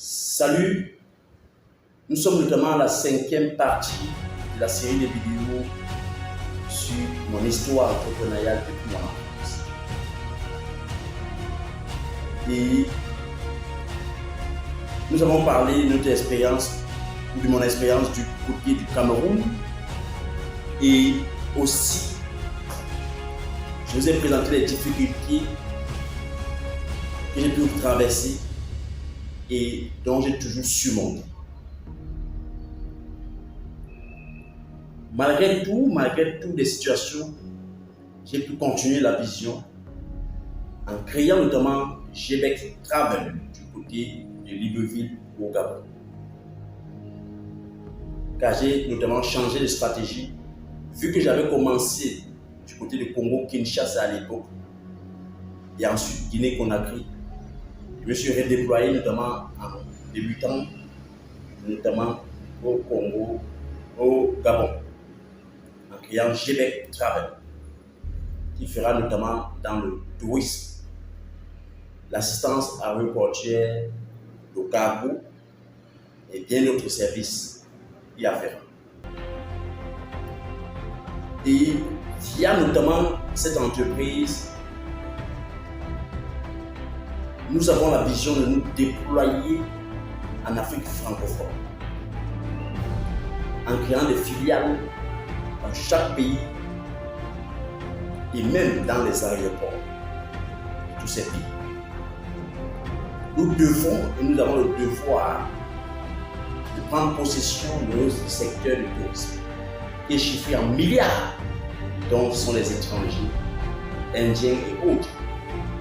Salut, nous sommes notamment à la 5e partie de la série de vidéos sur mon histoire entrepreneuriale depuis mon enfance. Et nous avons parlé de notre expérience, de mon expérience du côté du Cameroun. Et aussi, je vous ai présenté les difficultés que j'ai pu traverser et dont j'ai toujours surmonté. Malgré toutes les situations, j'ai pu continuer la vision en créant notamment Gébec Travel du côté de Libreville au Gabon. Car j'ai notamment changé de stratégie, vu que j'avais commencé du côté de Congo-Kinshasa à l'époque, et ensuite Guinée-Conakry. Je me suis redéployé notamment en débutant, notamment au Congo, au Gabon, en créant Gébec Travel, qui fera notamment dans le tourisme, l'assistance aéroportuaire, le cargo et bien d'autres services y afférents. Et via notamment cette entreprise, nous avons la vision de nous déployer en Afrique francophone, en créant des filiales dans chaque pays et même dans les aéroports de tous ces pays. Nous devons et nous avons le devoir de prendre possession de nos secteurs du tourisme, qui est chiffré en milliards, dont sont les étrangers, indiens et autres,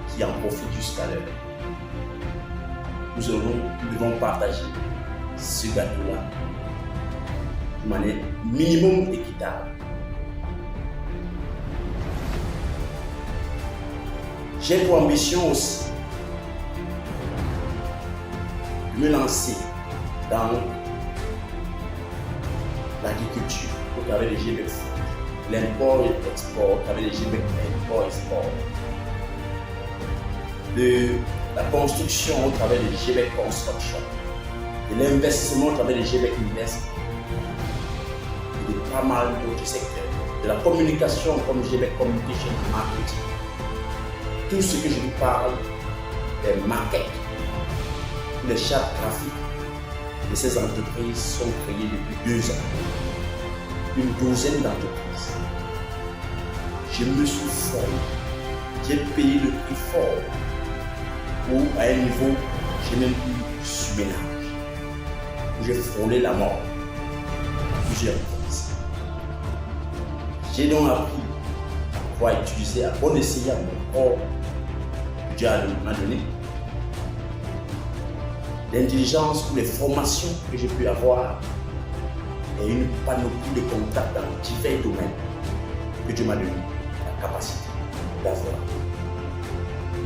qui en profitent jusqu'à l'heure. Nous devons partager ce gâteau-là de manière minimum équitable. J'ai pour ambition aussi de me lancer dans l'agriculture au travers des Gébec Food, l'import et l'export au travers des Gébec import et export, de la construction au travers des Gébec Construction, de l'investissement au travers des Gébec Invest et de pas mal d'autres secteurs, de la communication comme Gébec Communication Marketing. Tout ce que je vous parle, les maquettes, les chartes graphiques de ces entreprises sont créées depuis 2 ans. Une douzaine d'entreprises. Je me suis formé, j'ai payé le prix fort, ou à un niveau, j'ai même eu subménage, où j'ai frôlé la mort plusieurs reprises. J'ai donc appris à pouvoir utiliser à bon escient mon corps que Dieu m'a donné, l'intelligence ou les formations que j'ai pu avoir et une panoplie de contacts dans divers domaines que Dieu m'a donné la capacité d'avoir.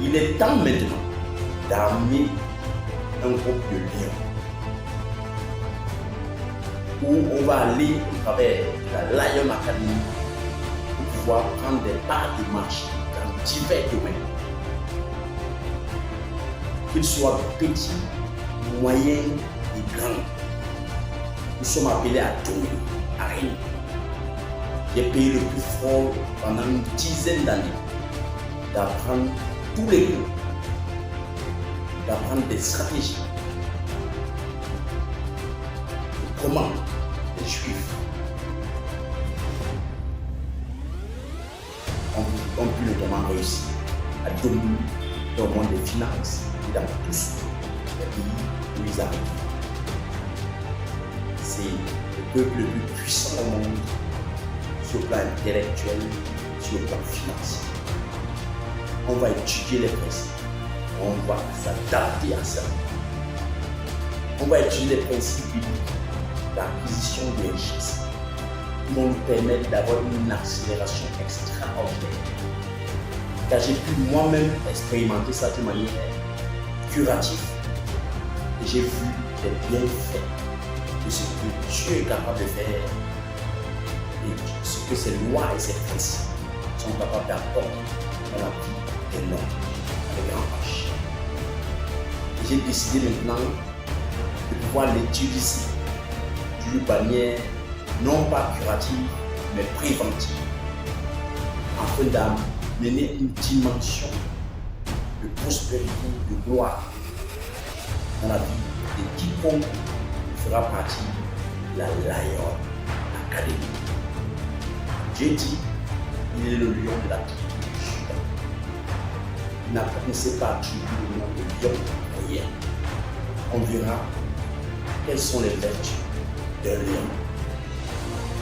Il est temps maintenant d'amener un groupe de lions où on va aller au travers de la Lion Academy pour pouvoir prendre des parts de marché dans divers domaines, qu'ils soient petits, moyens et grands. Nous sommes appelés à dominer, à régner. J'ai payé le plus fort pendant une dizaine d'années d'apprendre tous les jours, d'apprendre des stratégies, de comment les Juifs ont pu notamment réussir à dominer dans le monde des finances et dans tous les pays où ils arrivent. C'est le peuple le plus puissant au monde sur le plan intellectuel, sur le plan financier. On va étudier les principes. On va s'adapter à ça. On va étudier les principes d'acquisition de richesses qui vont nous permettre d'avoir une accélération extraordinaire. Car j'ai pu moi-même expérimenter ça de manière curative et j'ai vu les bienfaits de ce que Dieu est capable de faire et ce que ses lois et ses principes sont capables d'apporter dans la vie de l'homme avec un H. J'ai décidé maintenant pouvoir l'utiliser d'une manière non pas curative, mais préventive, afin d'amener une dimension de prospérité, de gloire dans la vie de quiconque fera partie de la Lion Academy. Dieu dit, il est le lion de la tribu de Juda. Il n'apparaissait pas attribué le nom de lion pour rien. On verra quelles sont les vertus d'un lion.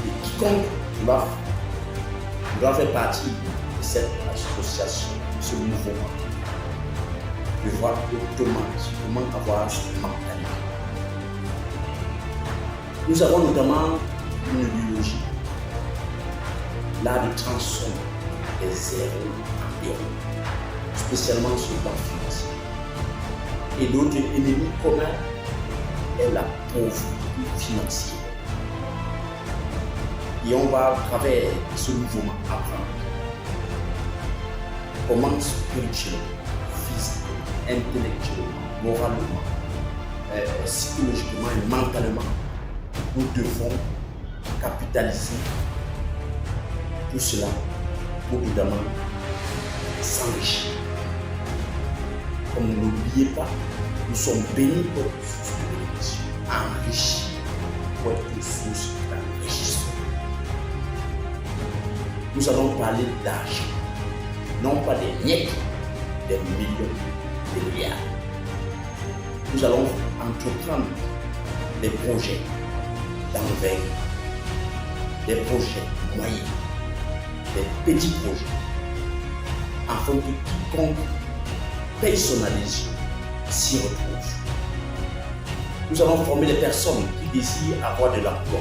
Et quiconque doit faire partie de cette association, de ce mouvement, devra automatiquement avoir cette mentalité. Nous avons notamment une biologie, l'art de transformer les zéros en héros, spécialement sur le plan financier. Et notre ennemi commun est la pauvreté financière. Et on va, à travers ce mouvement, apprendre comment spirituellement, physiquement, intellectuellement, moralement, psychologiquement et mentalement, nous devons capitaliser tout cela pour évidemment s'enrichir. Comme ne l'oubliez pas, nous sommes bénis pour une source de bénédiction, enrichis pour être une source d'enrichissement. Nous allons parler d'argent, non pas des miettes, des millions, des milliards. Nous allons entreprendre des projets d'envergure, des projets moyens, des petits projets, afin que quiconque paye son adhésion s'y retrouve. Nous allons former des personnes qui désirent avoir de l'emploi,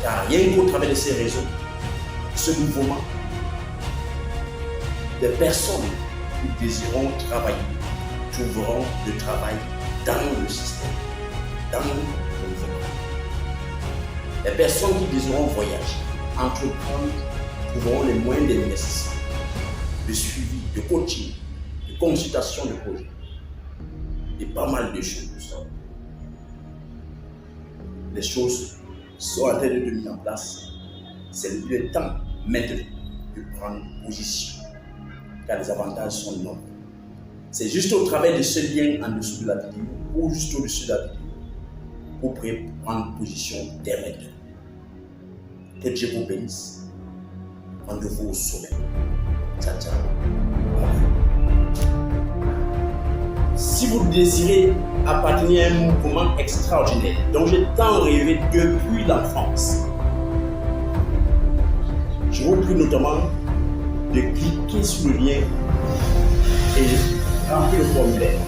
car rien qu'au travers de ces réseaux, ce mouvement, des personnes qui désireront travailler trouveront le travail dans le système, dans le mouvement. Les personnes qui désireront voyager, entreprendre, trouveront les moyens d'investissement, de suivi, de coaching, de consultation de projet et pas mal de choses. Les choses sont en train de se mettre en place. C'est le temps maintenant de prendre position, car les avantages sont nombreux. C'est juste au travers de ce lien en dessous de la vidéo ou juste au-dessus de la vidéo pour prendre position dès maintenant. Que Dieu vous bénisse. Rendez-vous au sommet. Ciao, ciao. Si vous désirez appartenir à un mouvement extraordinaire dont j'ai tant rêvé depuis l'enfance, je vous prie notamment de cliquer sur le lien et remplir le formulaire.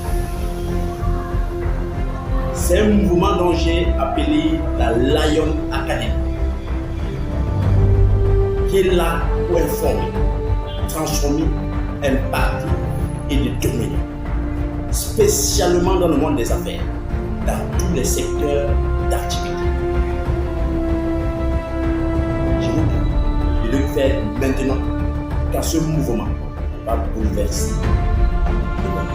C'est un mouvement dont j'ai appelé la Lion Academy, qui est là pour informer, transformer, impacter et déterminer, spécialement dans le monde des affaires, dans tous les secteurs d'activité. Je vous prie de le faire maintenant, car ce mouvement va bouleverser le monde.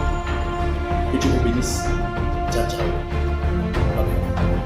Que Dieu vous bénisse. Ciao, ciao.